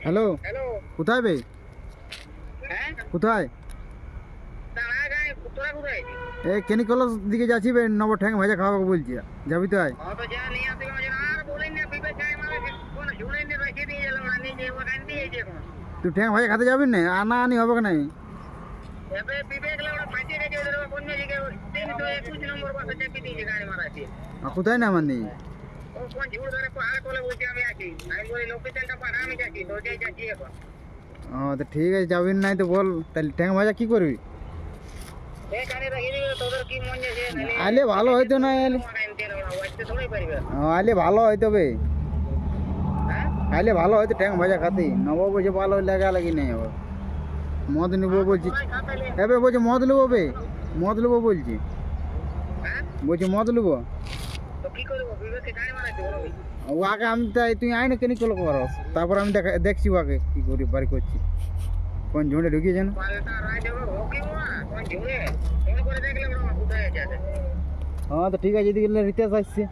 Hello, hello, কোথায় বে? হ্যাঁ কোথায়? দাঁড়া গাই তোরা কোথায়? এই কেনি কলেজ দিকে যাচ্ছি বে, নব ঠ্যাং ভাজা খাওয়াবো বলছি। যাবি তো আয়। তো যা নিয়ে আসি আর বলেন না বিবে চাই মানে কোন ঝুলে নিয়ে রেখে দিয়ে গেল না নিজে ওখান দিয়ে যে কোন তুই ঠ্যাং ভাজা খাতে যাবি না? আনা আনি হবে কি নাই? এবে বিবেক লাগা ফাঁসি রেখে ওদের কোন দিকে 321 নম্বর বাসে চাপি দিয়ে গাড়ি মারাছে। কোথায় না মানে? ও কোন ঝুল ধরে পাহাড় কোলে বসে আমি আছি। আমি বলি লোকেশনটা পাঠা আমি যাচ্ছি তো যাই যাচ্ছি এখন। তো ঠিক আছে, যাবি নাই তো বল, তাহলে ঠ্যাং ভাজা কি করবি? এই গাড়ি রেখে দিবে তোদের কি মন যাচ্ছে নালে আলে ভালো হইতো না, আলে থোড়াই পারবে। আলে ভালো হইতো বে, হ্যাঁ আলে ভালো হয়তো ঠ্যাং ভাজা খাতে। নব বলছে ভালো লাগা লাগি নেই আবার মদ নিবো বলছি। এবে বলছে মদ নেবো বে, মদ নেবো বলছি। হ্যাঁ বলছি মদ নেবো। তো কি করব বিবেককে গাড়ি মারাতে বলো। ওকে আমি তাই তুই আয় না কেন কল করস, তারপর আমি দেখছি ওকে কি করি বাড়ি করছি। কোন ঝুঁড়ে ঢুকিয়ে যেন। পাল্টা রাজ হবে হোকি ওয়া কোন ঝুলে ফোন করে দেখলে ওরা কোথায় আছে। হ্যাঁ তো ঠিক আছে, এদিকে রিতেশ আসছে।